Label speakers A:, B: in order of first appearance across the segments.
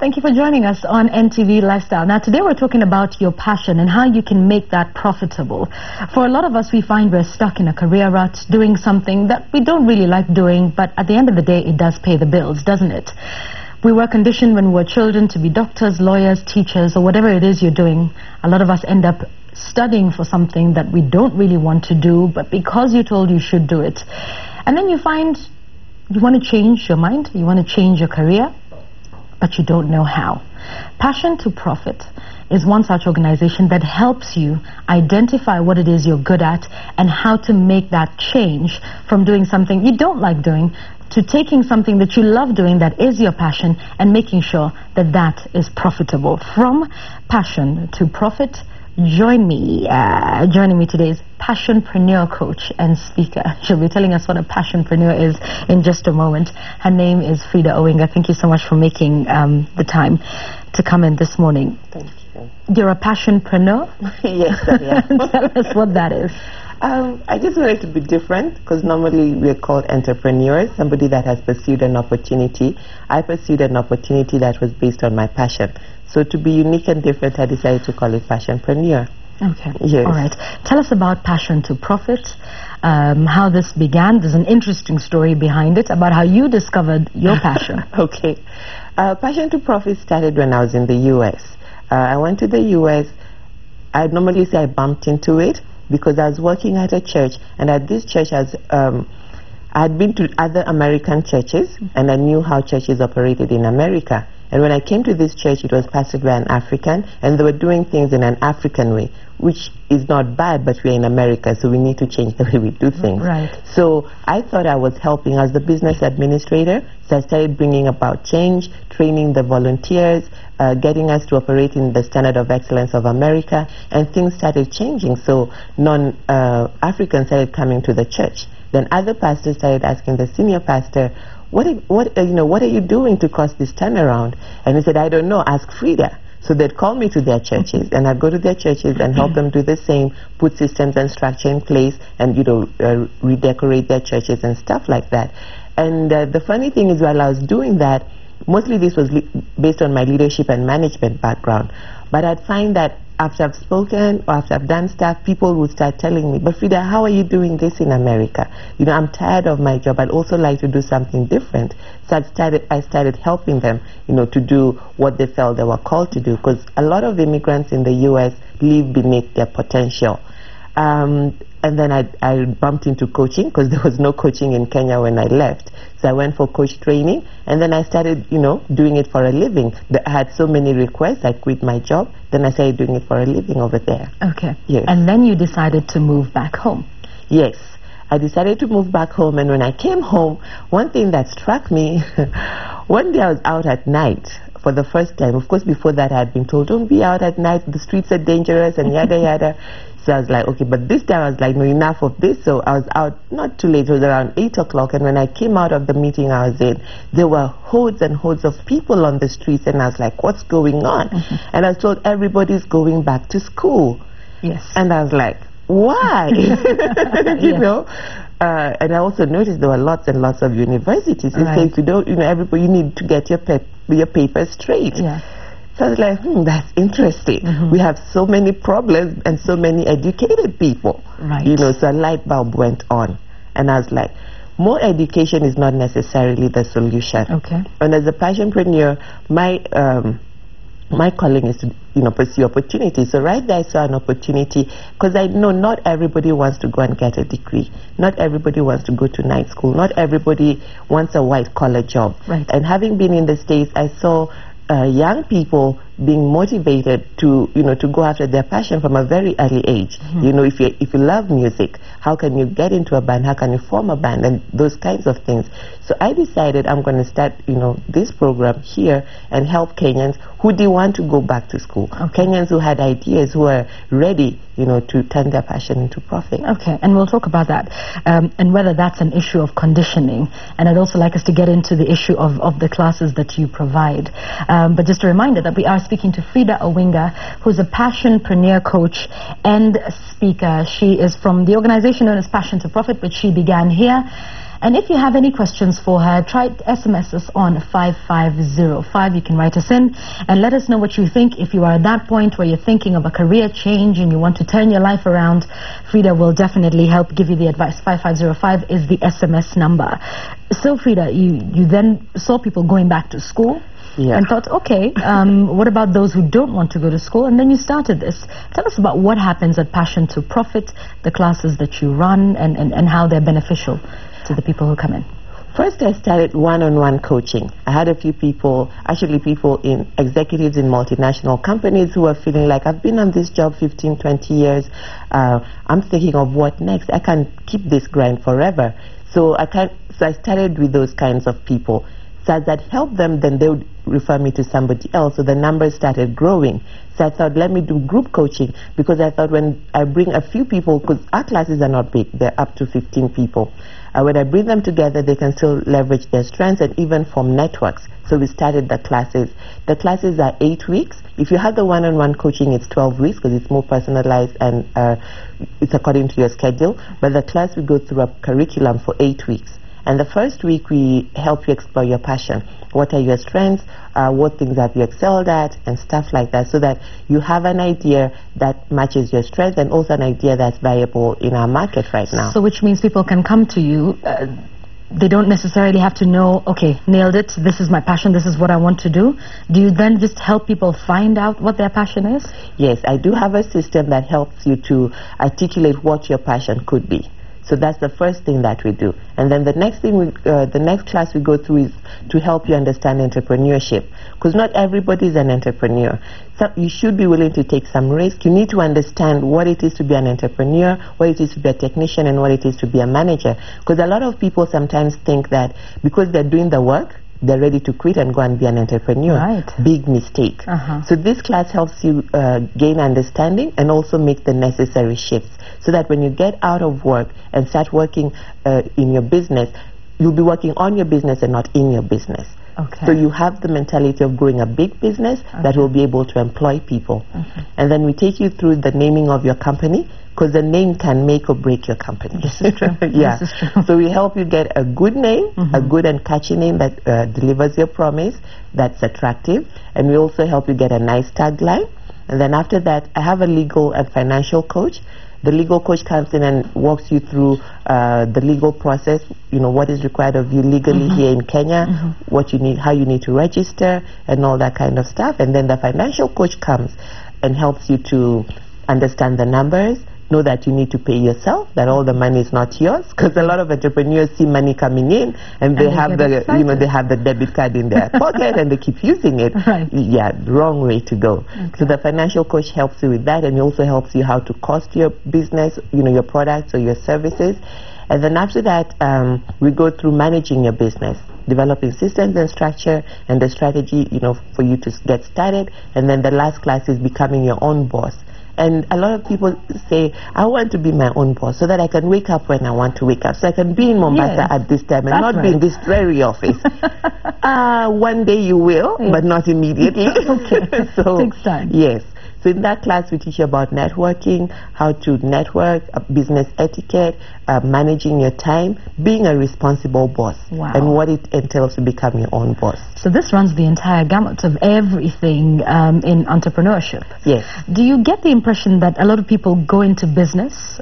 A: Thank you for joining us on NTV Lifestyle. Now, today we're talking about your passion and how you can make that profitable. For a lot of us, we find we're stuck in a career rut, doing something that we don't really like doing, but at the end of the day, it does pay the bills, doesn't it? We were conditioned when we were children to be doctors, lawyers, teachers, or whatever it is you're doing. A lot of us end up studying for something that we don't really want to do, but because you're told you should do it. And then you find you want to change your mind, you want to change your career, but you don't know how. Passion to Profit is one such organization that helps you identify what it is you're good at and how to make that change from doing something you don't like doing to taking something that you love doing that is your passion and making sure that that is profitable. From Passion to Profit, joining me today is passionpreneur coach and speaker. She'll be telling us what a passionpreneur is in just a moment. Her name is Frida Owinga. Thank you so much for making the time to come in this morning.
B: Thank you.
A: You're a passionpreneur?
B: Yes, I am.
A: Tell us what that is.
B: I just wanted to be different because normally we're called entrepreneurs, somebody that has pursued an opportunity. I pursued an opportunity that was based on my passion. So to be unique and different, I decided to call it passionpreneur.
A: Okay.
B: Yes.
A: All right. Tell us about Passion to Profit, how this began. There's an interesting story behind it about how you discovered your passion.
B: Okay. Passion to Profit started when I was in the U.S. I went to the U.S. I normally say I bumped into it because I was working at a church, and at this church I had been to other American churches, and I knew how churches operated in America. And when I came to this church, it was pastored by an African, and they were doing things in an African way, which is not bad, but we're in America, so we need to change the way we do things.
A: Right.
B: So I thought I was helping as the business administrator, so I started bringing about change, training the volunteers, getting us to operate in the standard of excellence of America, and things started changing. So non-Africans started coming to the church. Then other pastors started asking the senior pastor, what are you doing to cause this turnaround? And he said, I don't know, ask Frida. So they'd call me to their churches, and I'd go to their churches and help them do the same, put systems and structure in place, and redecorate their churches and stuff like that. And the funny thing is, while I was doing that, mostly this was based on my leadership and management background, but I'd find that after I've spoken or after I've done stuff, people would start telling me, but Frida, how are you doing this in America? I'm tired of my job. I'd also like to do something different. So I started helping them, to do what they felt they were called to do, because a lot of immigrants in the U.S. live beneath their potential. And then I bumped into coaching because there was no coaching in Kenya when I left. So I went for coach training, and then I started, doing it for a living. I had so many requests, I quit my job. Then I started doing it for a living over there.
A: Okay.
B: Yes.
A: And then you decided to move back home.
B: Yes. I decided to move back home, and when I came home, one thing that struck me, one day I was out at night for the first time. Of course, before that I had been told, don't be out at night, the streets are dangerous, and yada yada. So I was like, okay, but this time I was like, no, enough of this. So I was out, not too late, it was around 8 o'clock, and when I came out of the meeting I was in, there were hordes and hordes of people on the streets, and I was like, what's going on? And I was told everybody's going back to school.
A: Yes.
B: And I was like, why? And I also noticed there were lots and lots of universities. It says you don't, everybody, you need to get your papers straight.
A: Yeah.
B: So I was like, that's interesting. We have so many problems and so many educated people.
A: Right.
B: So a light bulb went on. And I was like, more education is not necessarily the solution.
A: Okay.
B: And as a passionpreneur, my calling is to pursue opportunities. So right there I saw an opportunity, because I know not everybody wants to go and get a degree. Not everybody wants to go to night school. Not everybody wants a white collar job.
A: Right.
B: And having been in the States, I saw young people being motivated to go after their passion from a very early age. If you love music, how can you get into a band? How can you form a band? And those kinds of things. So I decided I'm going to start this program here and help Kenyans who didn't want to go back to school.
A: Okay.
B: Kenyans who had ideas, who are ready to turn their passion into profit.
A: Okay, and we'll talk about that and whether that's an issue of conditioning. And I'd also like us to get into the issue of the classes that you provide. But just a reminder that we are speaking to Frida Owinga, who's a passionpreneur coach and speaker. She is from the organization known as Passion to Profit, but she began here. And if you have any questions for her, try SMS us on 5505. You can write us in and let us know what you think. If you are at that point where you're thinking of a career change and you want to turn your life around, Frida will definitely help give you the advice. 5505 is the SMS number. So Frida, you then saw people going back to school.
B: Yeah.
A: And thought, okay, what about those who don't want to go to school? And then you started this. Tell us about what happens at Passion to Profit, the classes that you run, and how they're beneficial to the people who come in.
B: First, I started one-on-one coaching. I had a few people, actually people in executives in multinational companies who were feeling like, I've been on this job 15, 20 years. I'm thinking of what next. I can't keep this grind forever. So I started with those kinds of people. So as that helped them, then they would refer me to somebody else. So the numbers started growing. So I thought, let me do group coaching, because I thought when I bring a few people, because our classes are not big, they're up to 15 people. When I bring them together, they can still leverage their strengths and even form networks. So we started the classes. The classes are 8 weeks. If you have the one-on-one coaching, it's 12 weeks because it's more personalized and it's according to your schedule. But the class, we go through a curriculum for 8 weeks. And the first week, we help you explore your passion. What are your strengths? What things have you excelled at? And stuff like that, so that you have an idea that matches your strength and also an idea that's viable in our market right now.
A: So which means people can come to you. They don't necessarily have to know, okay, nailed it, this is my passion, this is what I want to do. Do you then just help people find out what their passion is?
B: Yes, I do have a system that helps you to articulate what your passion could be. So that's the first thing that we do. And then the next thing, the next class we go through is to help you understand entrepreneurship. Because not everybody is an entrepreneur. So you should be willing to take some risk. You need to understand what it is to be an entrepreneur, what it is to be a technician, and what it is to be a manager. Because a lot of people sometimes think that because they're doing the work, they're ready to quit and go and be an entrepreneur.
A: Right.
B: Big mistake. So this class helps you gain understanding and also make the necessary shifts, so that when you get out of work and start working in your business, you'll be working on your business and not in your business.
A: Okay.
B: So you have the mentality of growing a big business that will be able to employ people. And then we take you through the naming of your company, because the name can make or break your company.
A: This is true.
B: Yeah.
A: This is true.
B: So we help you get a good name, a good and catchy name that delivers your promise, that's attractive. And we also help you get a nice tagline. And then after that, I have a legal and financial coach. The legal coach comes in and walks you through the legal process, you know, what is required of you legally here in Kenya, what you need, how you need to register, and all that kind of stuff. And then the financial coach comes and helps you to understand the numbers, know that you need to pay yourself, that all the money is not yours, because a lot of entrepreneurs see money coming in and they have the, you know, they have the debit card in their pocket and they keep using it.
A: Right.
B: Yeah, wrong way to go. So the financial coach helps you with that, and he also helps you how to cost your business, you know, your products or your services. And then after that, we go through managing your business, developing systems and structure and the strategy, you know, for you to get started. And then the last class is becoming your own boss. And a lot of people say, I want to be my own boss so that I can wake up when I want to wake up. So I can be in Mombasa at this time and not be in this dreary office. One day you will, but not immediately. So,
A: takes time.
B: Yes. So in that class, we teach you about networking, how to network, business etiquette, managing your time, being a responsible boss, and what it entails to become your own boss.
A: So this runs the entire gamut of everything in entrepreneurship.
B: Yes.
A: Do you get the impression that a lot of people go into business,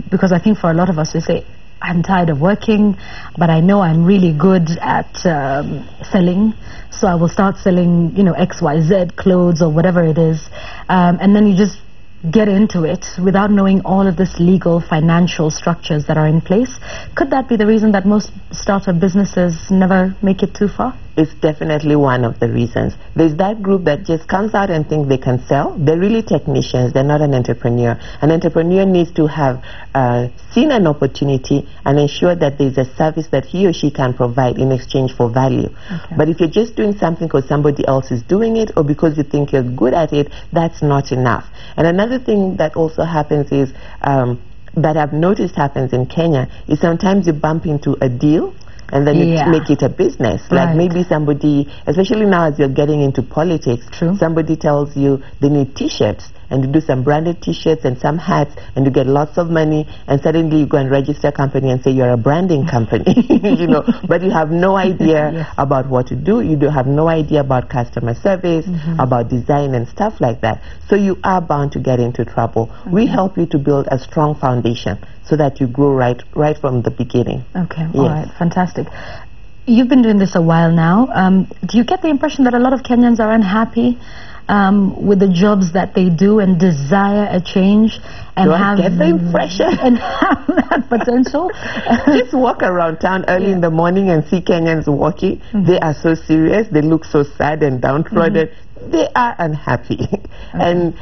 A: because I think for a lot of us, we say, I'm tired of working, but I know I'm really good at selling, so I will start selling, you know, XYZ clothes or whatever it is, and then you just get into it without knowing all of this legal, financial structures that are in place. Could that be the reason that most startup businesses never make it too far?
B: It's definitely one of the reasons. There's that group that just comes out and thinks they can sell. They're really technicians. They're not an entrepreneur. An entrepreneur needs to have seen an opportunity and ensure that there's a service that he or she can provide in exchange for value. But if you're just doing something because somebody else is doing it or because you think you're good at it, that's not enough. And another thing that also happens is, that I've noticed happens in Kenya, is sometimes you bump into a deal and then you make it a business. Like maybe somebody, especially now as you're getting into politics, somebody tells you they need t-shirts. and you do some branded t-shirts and some hats, and you get lots of money, and suddenly you go and register a company and say you're a branding company, but you have no idea about what to do. You do have no idea about customer service, about design and stuff like that. So you are bound to get into trouble. We help you to build a strong foundation so that you grow right from the beginning.
A: Okay, all right, fantastic. You've been doing this a while now. Do you get the impression that a lot of Kenyans are unhappy with the jobs that they do and desire a change and
B: get the impression
A: and have that potential?
B: Just walk around town early in the morning and see Kenyans walking. They are so serious. They look so sad and downtrodden. They are unhappy. And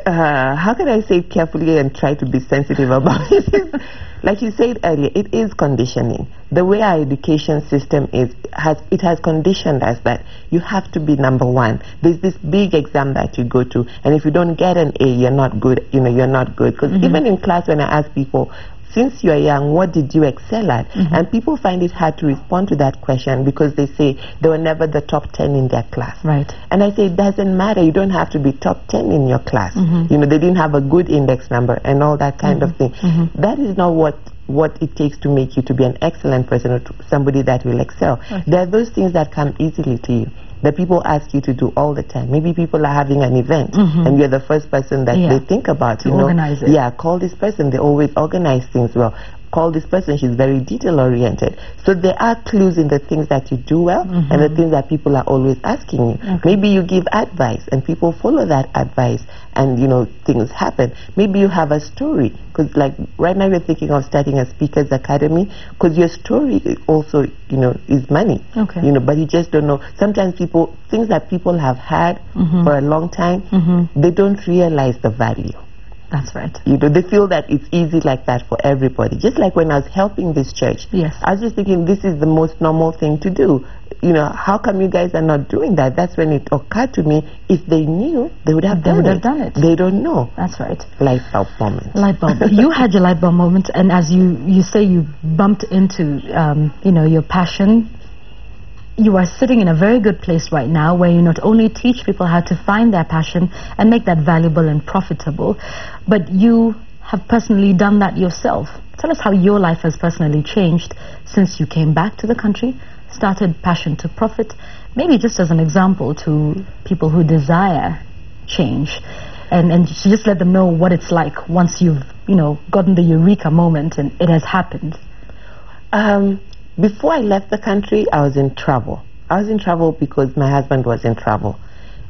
B: how can I say it carefully and try to be sensitive about it? Like you said earlier, it is conditioning. The way our education system has conditioned us that you have to be number one. There's this big exam that you go to, and if you don't get an A, you're not good. You're not good. Because even in class, when I ask people, since you are young, what did you excel at? And people find it hard to respond to that question because they say they were never the top 10 in their class.
A: Right.
B: And I say it doesn't matter. You don't have to be top 10 in your class. They didn't have a good index number and all that kind of thing. That is not what it takes to make you to be an excellent person or somebody that will excel. There are those things that come easily to you that people ask you to do all the time. Maybe people are having an event and you're the first person that they think about.
A: Organize it.
B: Yeah, call this person. They always organize things well. Call this person. She's very detail oriented. So there are clues in the things that you do well and the things that people are always asking you. Maybe you give advice and people follow that advice and things happen. Maybe you have a story, because like right now we're thinking of starting a speakers academy, because your story also is money. But you just don't know. Sometimes things that people have had for a long time, they don't realize the value.
A: That's right.
B: They feel that it's easy like that for everybody. Just like when I was helping this church, I was just thinking this is the most normal thing to do. How come you guys are not doing that? That's when it occurred to me, if they knew, they would have done it. They don't know.
A: That's right.
B: Light bulb moment.
A: Light bulb. You had your light bulb moment, and as you say, you bumped into your passion. You are sitting in a very good place right now where you not only teach people how to find their passion and make that valuable and profitable, but you have personally done that yourself. Tell us how your life has personally changed since you came back to the country, started Passion to Profit, maybe just as an example to people who desire change, and to just let them know what it's like once you've gotten the eureka moment and it has happened.
B: Before I left the country, I was in trouble. I was in trouble because my husband was in trouble.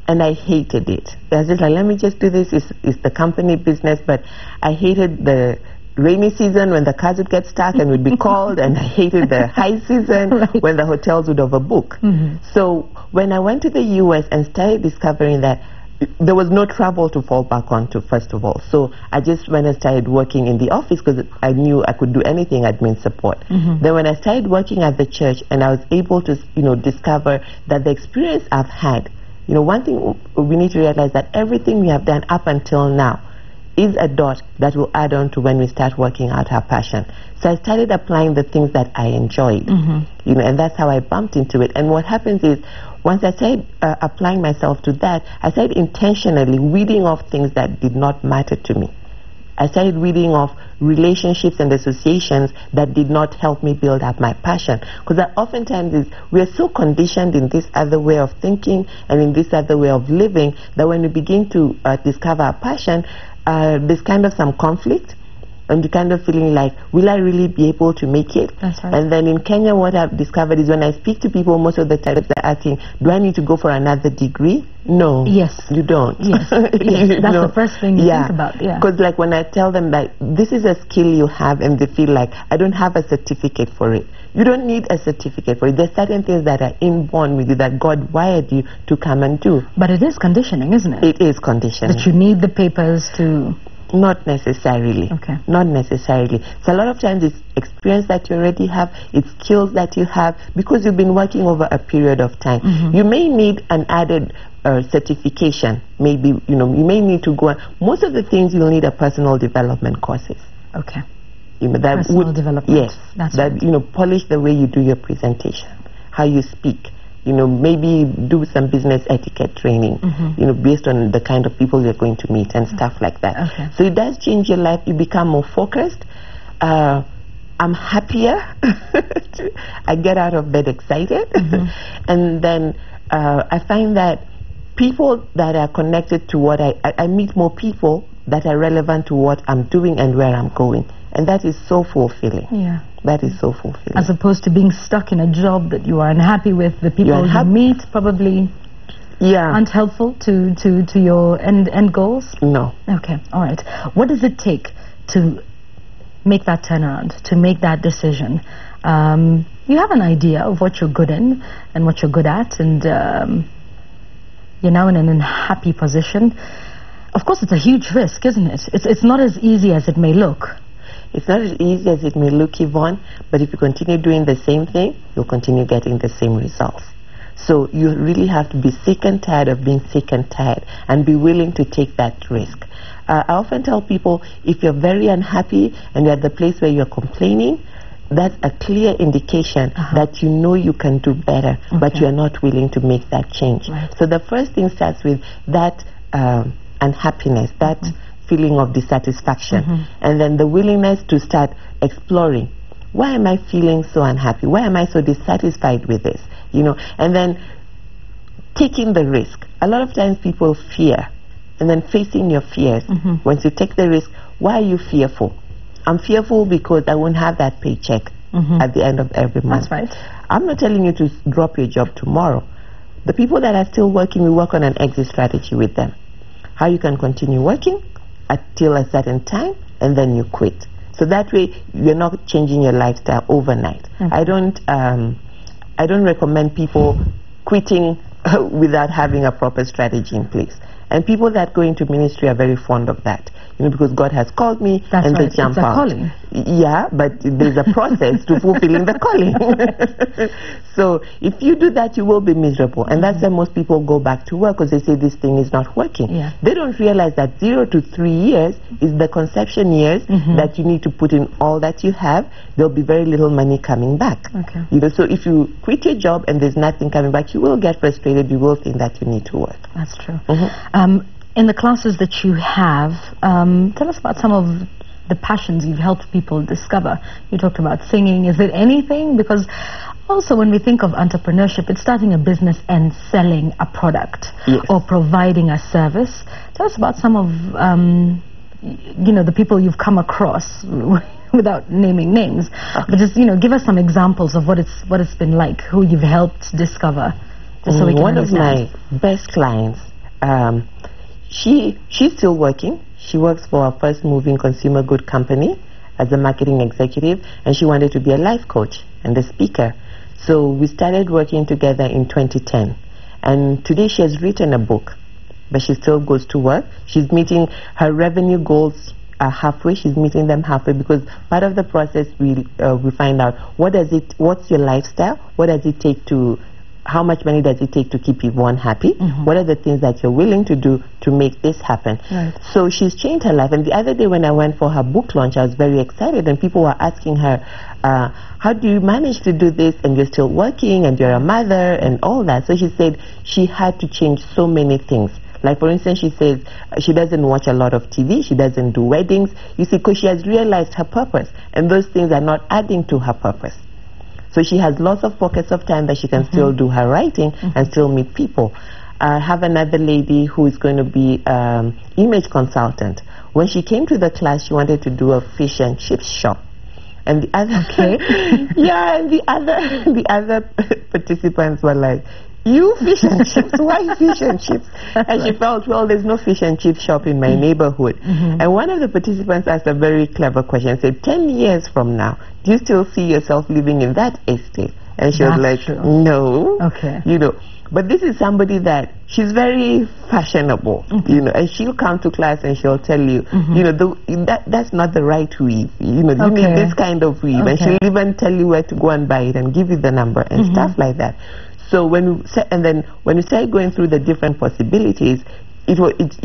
B: And I hated it. I was just like, let me just do this. It's the company business. But I hated the rainy season when the cars would get stuck and would be called. And I hated the high season when the hotels would overbook. So when I went to the U.S. and started discovering that there was no travel to fall back onto, first of all. So I just went and started working in the office because I knew I could do anything admin support. Then when I started working at the church and I was able to, discover that the experience I've had, one thing we need to realize that everything we have done up until now is a dot that will add on to when we start working out our passion. So I started applying the things that I enjoyed, and that's how I bumped into it. And what happens is, once I started applying myself to that, I started intentionally weeding off things that did not matter to me. I started weeding off relationships and associations that did not help me build up my passion. Because oftentimes we are so conditioned in this other way of thinking and in this other way of living that when we begin to discover our passion, there's kind of some conflict. And you're kind of feeling like, will I really be able to make it?
A: That's right.
B: And then in Kenya, what I've discovered is when I speak to people, most of the time they're asking, do I need to go for another degree? No.
A: Yes.
B: You don't.
A: Yes. That's the first thing you think about. Yeah.
B: Because like when I tell them that this is a skill you have and they feel like, I don't have a certificate for it. You don't need a certificate for it. There's certain things that are inborn with you that God wired you to come and do.
A: But it is conditioning, isn't it?
B: It is conditioning.
A: That you need the papers to...
B: Not necessarily.
A: Okay.
B: Not necessarily. So a lot of times it's experience that you already have, it's skills that you have, because you've been working over a period of time. You may need an added certification. Maybe, you may need to go. Most of the things you'll need are personal development courses.
A: Okay.
B: That
A: personal development.
B: Yes.
A: That's
B: that,
A: right.
B: Polish the way you do your presentation, how you speak, you know, maybe do some business etiquette training, you know, based on the kind of people you're going to meet and stuff like that.
A: Okay.
B: So it does change your life. You become more focused. I'm happier. I get out of bed excited. And then I find that people that are connected to what I meet more people that are relevant to what I'm doing and where I'm going. And that is so fulfilling.
A: Yeah.
B: That is so fulfilling.
A: As opposed to being stuck in a job that you are unhappy with, the people you meet probably aren't helpful to your end goals?
B: No.
A: Okay, all right. What does it take to make that turnaround, to make that decision? You have an idea of what you're good in and what you're good at, and you're now in an unhappy position. Of course, it's a huge risk, isn't it? It's not as easy as it may look.
B: It's not as easy as it may look, Yvonne, but if you continue doing the same thing, you'll continue getting the same results. So you really have to be sick and tired of being sick and tired and be willing to take that risk. I often tell people, if you're very unhappy and you're at the place where you're complaining, that's a clear indication that you know you can do better, but you're not willing to make that change.
A: Right.
B: So the first thing starts with that unhappiness, that feeling of dissatisfaction, and then the willingness to start exploring. Why am I feeling so unhappy? Why am I so dissatisfied with this? You know, and then taking the risk. A lot of times people fear, and then facing your fears. Once you take the risk, why are you fearful? I'm fearful because I won't have that paycheck at the end of every month.
A: That's right.
B: I'm not telling you to drop your job tomorrow. The people that are still working, we work on an exit strategy with them. How you can continue working until a certain time, and then you quit. So that way, you're not changing your lifestyle overnight. I don't recommend people quitting without having a proper strategy in place. And people that go into ministry are very fond of that, you know, because God has called me, and they jump out.
A: Calling.
B: Yeah, but there's a process to fulfilling the calling. So if you do that, you will be miserable, and that's why most people go back to work, because they say this thing is not working.
A: Yeah.
B: They don't realize that 0 to 3 years is the conception years that you need to put in all that you have. There'll be very little money coming back.
A: Okay.
B: You know, so if you quit your job and there's nothing coming back, you will get frustrated. You will think that you need to work.
A: That's true. In the classes that you have, tell us about some of the passions you've helped people discover. You talked about singing. Is it anything? Because also when we think of entrepreneurship, it's starting a business and selling a product or providing a service. Tell us about some of, you know, the people you've come across without naming names. But just, you know, give us some examples of what it's been like, who you've helped discover, just so we can understand.
B: One of my best clients, she's still working. She works for a first moving consumer good company as a marketing executive, and she wanted to be a life coach and a speaker. So we started working together in 2010. And today she has written a book, but she still goes to work. She's meeting her revenue goals halfway. She's meeting them halfway, because part of the process we find out what's your lifestyle, what does it take to, how much money does it take to keep Yvonne happy? What are the things that you're willing to do to make this happen?
A: Right.
B: So she's changed her life. And the other day when I went for her book launch, I was very excited, and people were asking her, how do you manage to do this, and you're still working, and you're a mother, and all that? So she said she had to change so many things. Like, for instance, she says she doesn't watch a lot of TV, she doesn't do weddings, you see, because she has realized her purpose, and those things are not adding to her purpose. So she has lots of pockets of time that she can still do her writing and still meet people. I have another lady who is going to be image consultant. When she came to the class, she wanted to do a fish and chips shop. And the other, and the other participants were like, you fish and chips? Why fish and chips? And she felt, well, there's no fish and chip shop in my neighborhood. And one of the participants asked a very clever question and said, 10 years from now, do you still see yourself living in that estate? And she was like, no.
A: Okay.
B: You know, but this is somebody that she's very fashionable, you know, and she'll come to class and she'll tell you, you know, that's not the right weave. You know, you need this kind of weave. And she'll even tell you where to go and buy it and give you the number and stuff like that. So when we started going through the different possibilities, you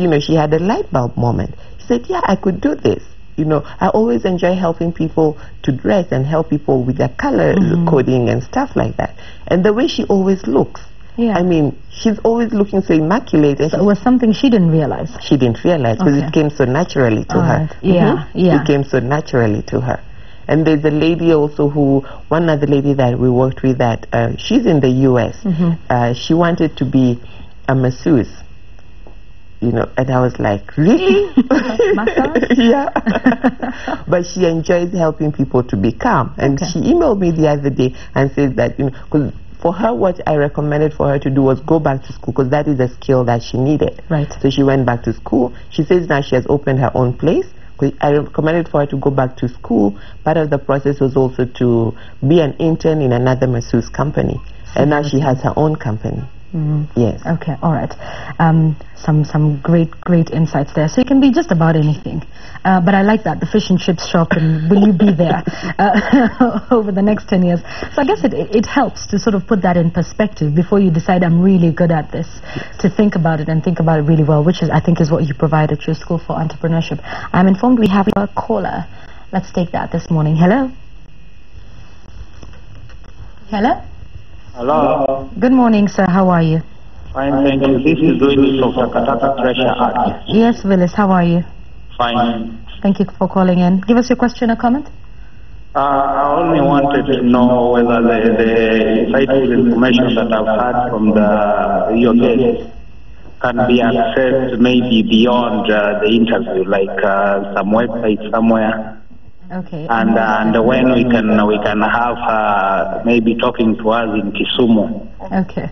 B: know, she had a light bulb moment. She said, yeah, I could do this. You know, I always enjoy helping people to dress and help people with their color coding and stuff like that. And the way she always looks.
A: Yeah.
B: I mean, she's always looking so immaculate. And
A: so it was something she didn't realize.
B: She didn't realize because it came so naturally to her.
A: Yeah, yeah.
B: It came so naturally to her. And there's a lady also one other lady that we worked with that, she's in the U.S. She wanted to be a masseuse. You know, and I was like, really? Yeah. But she enjoys helping people to be calm. And she emailed me the other day and said that, you know, because for her, what I recommended for her to do was go back to school because that is a skill that she needed.
A: Right.
B: So she went back to school. She says now she has opened her own place. I recommended for her to go back to school. Part of the process was also to be an intern in another masseuse company. And now she has her own company. Yes.
A: Okay, all right. Some great insights there. So it can be just about anything. But I like that, the fish and chips shop, and will you be there over the next 10 years? So I guess it helps to sort of put that in perspective before you decide I'm really good at this, to think about it and think about it really well, which I think is what you provide at your School for Entrepreneurship. I'm informed we have a caller. Let's take that this morning. Hello? Hello?
C: Hello.
A: Good morning, sir. How are you?
C: Fine, thank you. This is Willis of Takataka Treasure Art.
A: Yes, Willis. How are you?
C: Fine.
A: Thank you for calling in. Give us your question or comment.
C: I only wanted to know whether the insightful information that I've had from your guests can be accessed maybe beyond the interview, like some website somewhere.
A: Okay.
C: And when we can have maybe talking to us in Kisumu.
A: Okay.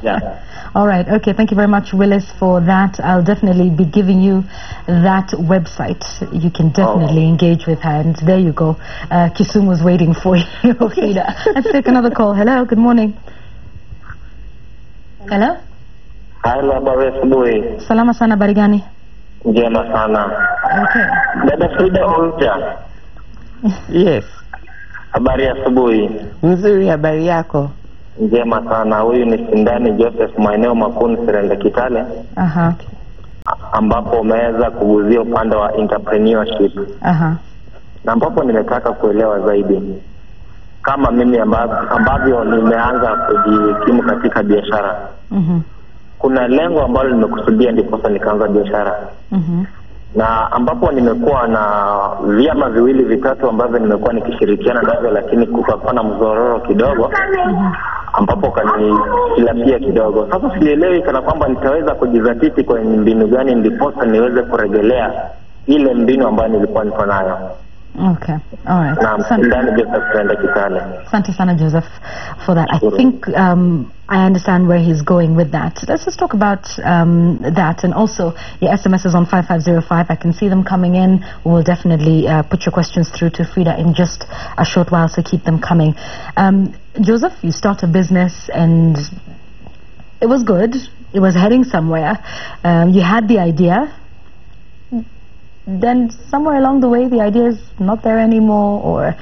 C: Yeah.
A: All right. Okay. Thank you very much, Willis, for that. I'll definitely be giving you that website. You can definitely engage with her. And there you go. Kisumu's waiting for you, Frida. Let's take another call. Hello. Good morning. Hello.
D: Hello, habari asubuhi.
A: Salama sana, habari gani?
D: Njema sana.
A: Okay.
D: Dada Frida Onja.
B: Yes.
D: Habari asubuhi.
B: Nzuri, habari yako?
D: Njema sana. Huyu ni Sindani Joseph, maeneo Makuni, Serende, Kitale. Ambapo umeweza kuguzia upande wa entrepreneurship. Na ambapo nimetaka kuelewa zaidi. Kama mimi ambavyo nimeanza kujikimu katika biashara. Kuna lengo ambalo nimekusudia ndipo nikaanza biashara. Na ambapo nimekuwa na vyama viwili vitatu ambavyo nimekuwa nikishirikiana navyo, lakini kukawa na mzororo kidogo ambapo kanilapia kidogo. Sasa sielewi kana kwamba nitaweza kujizatiti kwa mbinu gani ndipo niweze kurejelea ile mbinu ambayo nilikuwa niko nayo.
A: Okay. All right. Asante sana, Joseph, for that. I think I understand where he's going with that. Let's just talk about that, and also your SMSs on 5505. I can see them coming in. We'll definitely put your questions through to Frida in just a short while, so keep them coming. Joseph, you start a business and it was good. It was heading somewhere. You had the idea. Then somewhere along the way the idea is not there anymore, or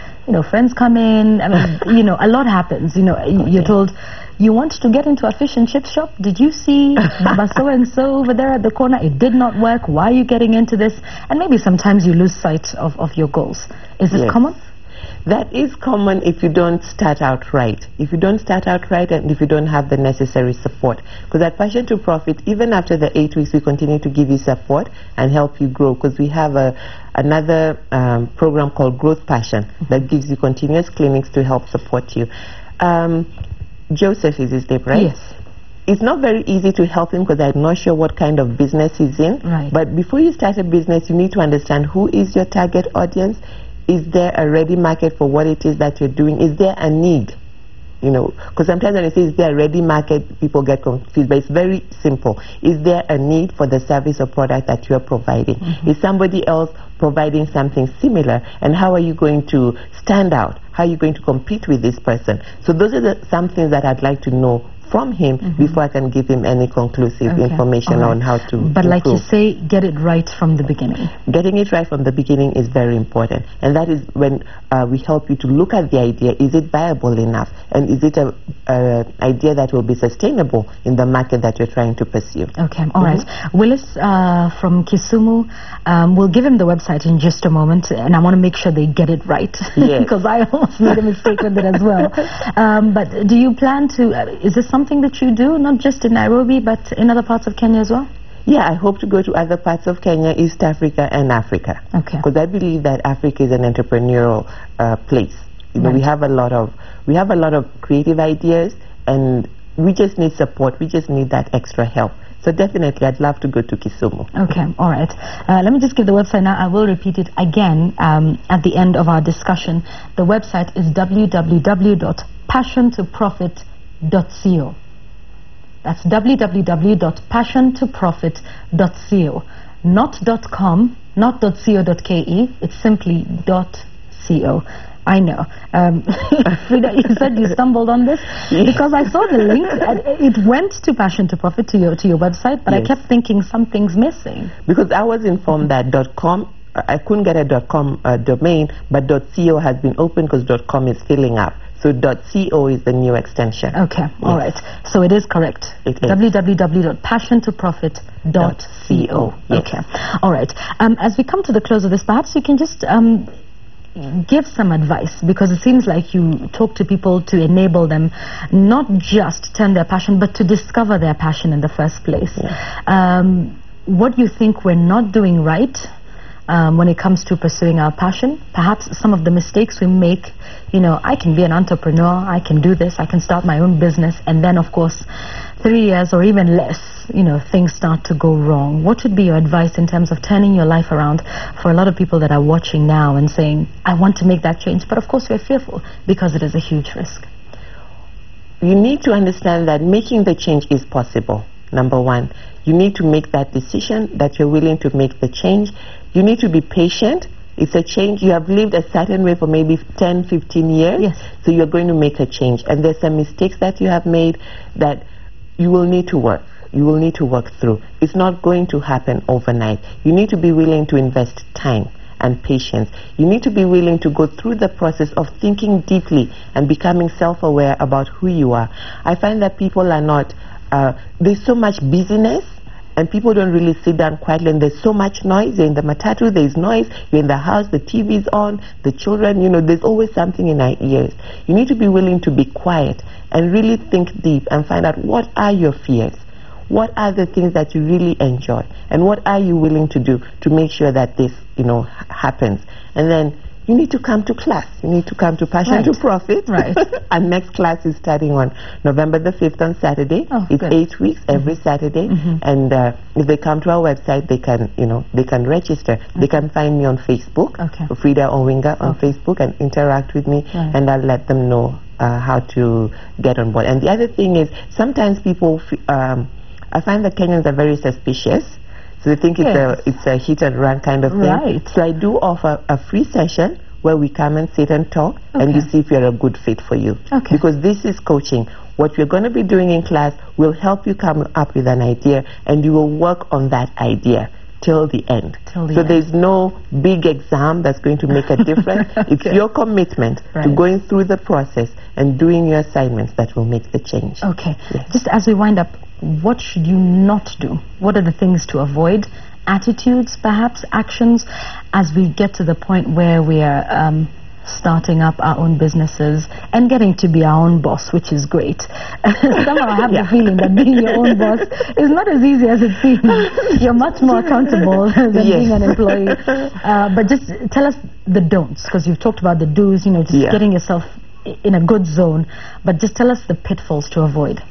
A: friends come in. I mean, a lot happens. You're told you want to get into a fish and chip shop. Did you see Baba so and so over there at the corner? It did not work. Why are you getting into this? And maybe sometimes you lose sight of your goals. Is this common?
B: That is common if you don't start out right. If you don't start out right, and if you don't have the necessary support. Because at Passion to Profit, even after the 8 weeks, we continue to give you support and help you grow. Because we have another program called Growth Passion that gives you continuous clinics to help support you. Joseph is his name, right?
A: Yes.
B: It's not very easy to help him because I'm not sure what kind of business he's in.
A: Right.
B: But before you start a business, you need to understand who is your target audience. Is there a ready market for what it is that you're doing? Is there a need? Because sometimes when I say is there a ready market, people get confused, but it's very simple. Is there a need for the service or product that you're providing? Is somebody else providing something similar? And how are you going to stand out? How are you going to compete with this person? So those are some things that I'd like to know from him before I can give him any conclusive information on how to
A: But
B: improve.
A: Like you say, get it right from the beginning.
B: Getting it right from the beginning is very important. And that is when we help you to look at the idea. Is it viable enough? And is it an idea that will be sustainable in the market that you're trying to pursue?
A: Okay, all right. Willis from Kisumu, we'll give him the website in just a moment, and I want to make sure they get it right.
B: Yes.
A: Because I almost made a mistake with it as well. But do you plan to, is this something that you do, not just in Nairobi, but in other parts of Kenya as well?
B: Yeah, I hope to go to other parts of Kenya, East Africa, and Africa.
A: Okay.
B: Because I believe that Africa is an entrepreneurial place. You know, we have a lot of creative ideas, and we just need support. We just need that extra help. So definitely, I'd love to go to Kisumu.
A: Okay, all right. Let me just give the website now. I will repeat it again at the end of our discussion. The website is www.passiontoprofit.co. That's www.passiontoprofit.co. Not .com, not .co.ke. It's simply .co. I know. Frida, you said you stumbled on this because I saw the link. It went to Passion to Profit to your website, but I kept thinking something's missing.
B: Because I was informed that .com, I couldn't get a .com domain, but .co has been open because .com is filling up. So .co is the new extension.
A: Okay, all right. So it is correct.
B: It is.
A: www.passiontoprofit.co.
B: Yes.
A: Okay, all right. As we come to the close of this, perhaps you can just give some advice, because it seems like you talk to people to enable them not just turn their passion, but to discover their passion in the first place. What do you think we're not doing right when it comes to pursuing our passion? Perhaps some of the mistakes we make, you know, I can be an entrepreneur, I can do this, I can start my own business, and then of course 3 years or even less, you know, things start to go wrong. What would be your advice in terms of turning your life around for a lot of people that are watching now and saying, I want to make that change, but of course we're fearful because it is a huge risk?
B: You need to understand that making the change is possible. Number one, you need to make that decision that you're willing to make the change. You need to be patient. It's a change. You have lived a certain way for maybe 10, 15 years.
A: Yes.
B: So you're going to make a change. And there's some mistakes that you have made that you will need to work. You will need to work through. It's not going to happen overnight. You need to be willing to invest time and patience. You need to be willing to go through the process of thinking deeply and becoming self-aware about who you are. I find that people are not, there's so much busyness, and people don't really sit down quietly, and there's so much noise. You're in the matatu, there's noise. You're in the house, the TV's on, the children, you know, there's always something in our ears. You need to be willing to be quiet and really think deep and find out, what are your fears? What are the things that you really enjoy? And what are you willing to do to make sure that this, you know, happens? And then you need to come to class. You need to come to Passion to Profit.
A: Right.
B: Our next class is starting on November the 5th on Saturday. It's
A: good.
B: 8 weeks every Saturday. And if they come to our website, they can, you know, they can register. They can find me on Facebook, Frida Owinga on Facebook, and interact with me, and I'll let them know how to get on board. And the other thing is, sometimes people, I find that Kenyans are very suspicious. So they think it's a hit and run kind of thing.
A: Right.
B: So I do offer a free session where we come and sit and talk, and you see if you're a good fit for you. Because this is coaching. What we're going to be doing in class will help you come up with an idea, and you will work on that idea till the end. There's no big exam that's going to make a difference. It's your commitment to going through the process and doing your assignments that will make the change.
A: Okay. Just as we wind up, what should you not do? What are the things to avoid? Attitudes, perhaps, actions, as we get to the point where we are starting up our own businesses and getting to be our own boss, which is great. Somehow I have the feeling that being your own boss is not as easy as it seems. You're much more accountable than being an employee. But just tell us the don'ts, because you've talked about the do's, you know, just getting yourself in a good zone. But just tell us the pitfalls to avoid.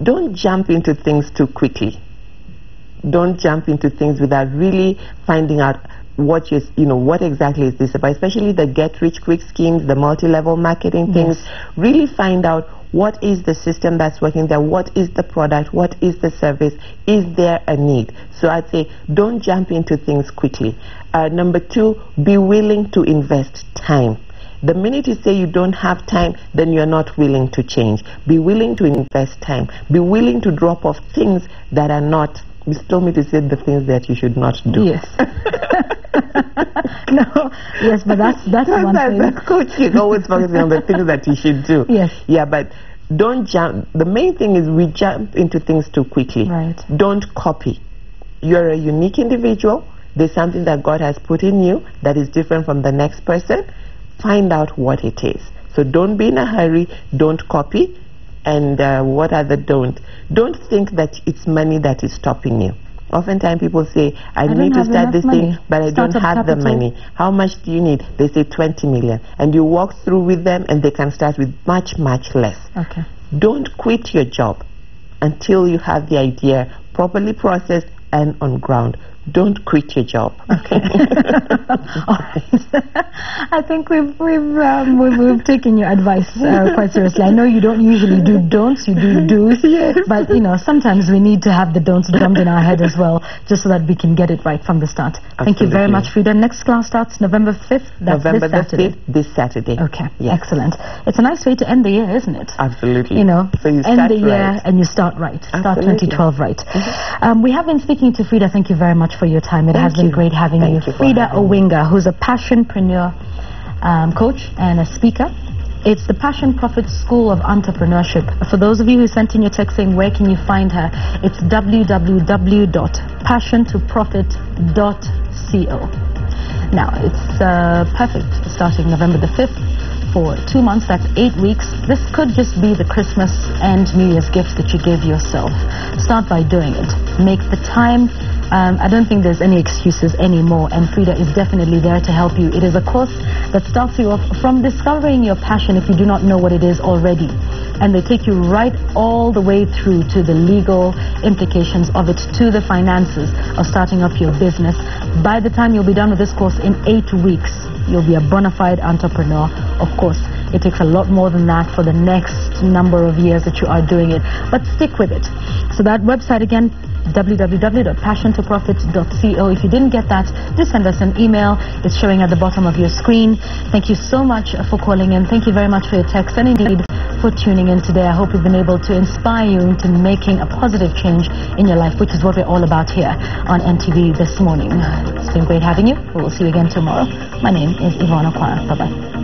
B: Don't jump into things too quickly. Don't jump into things without really finding out what exactly is this about, especially the get-rich-quick schemes, the multi-level marketing things. Really find out what is the system that's working there, what is the product, what is the service, is there a need? So I'd say don't jump into things quickly. Number two, be willing to invest time. The minute you say you don't have time, then you're not willing to change. Be willing to invest time. Be willing to drop off things that are not. You told me to say the things that you should not do.
A: Yes. No, yes, but that's one thing.
B: As a coach, you're always focusing on the things that you should do.
A: Yes.
B: Yeah, but don't jump. The main thing is we jump into things too quickly.
A: Right.
B: Don't copy. You're a unique individual. There's something that God has put in you that is different from the next person. Find out what it is. So don't be in a hurry. Don't copy. And what are the don't? Don't think that it's money that is stopping you. Oftentimes people say, I need to start this thing, but I don't have the money. How much do you need? They say 20 million. And you walk through with them and they can start with much, much less.
A: Okay.
B: Don't quit your job until you have the idea properly processed and on ground. Don't quit your job.
A: Okay. All right. I think we've taken your advice quite seriously. I know you don't usually do don'ts, you do do's.
B: Yes.
A: But sometimes we need to have the don'ts drummed in our head as well, just so that we can get it right from the start.
B: Absolutely.
A: Thank you very much, Frida. Next class starts November 5th. That's
B: November
A: this Saturday.
B: 5th, this Saturday.
A: Okay.
B: Yes.
A: Excellent. It's a nice way to end the year, isn't it?
B: Absolutely.
A: So you end the year and you start right. Start 2012 right. Mm-hmm. We have been speaking to Frida. Thank you very much for your time. It has been great having you. Frida Owinga, who's a passionpreneur coach and a speaker. It's the Passion Profit School of Entrepreneurship. For those of you who sent in your text saying where can you find her, it's www.passiontoprofit.co. Now, it's perfect starting November the 5th. For 2 months, that's 8 weeks. This could just be the Christmas and New Year's gift that you gave yourself. Start by doing it. Make the time. I don't think there's any excuses anymore, and Frida is definitely there to help you. It is a course that starts you off from discovering your passion if you do not know what it is already. And they take you right all the way through to the legal implications of it, to the finances of starting up your business. By the time you'll be done with this course in 8 weeks, you'll be a bona fide entrepreneur. Of course, it takes a lot more than that for the next number of years that you are doing it, but stick with it. So that website again, www.passiontoprofit.co. If you didn't get that, just send us an email. It's showing at the bottom of your screen. Thank you so much for calling in. Thank you very much for your text and indeed for tuning in today. I hope we've been able to inspire you into making a positive change in your life, which is what we're all about here on NTV this morning. It's been great having you. We will see you again tomorrow. My name is Yvonne Okwara. Bye-bye.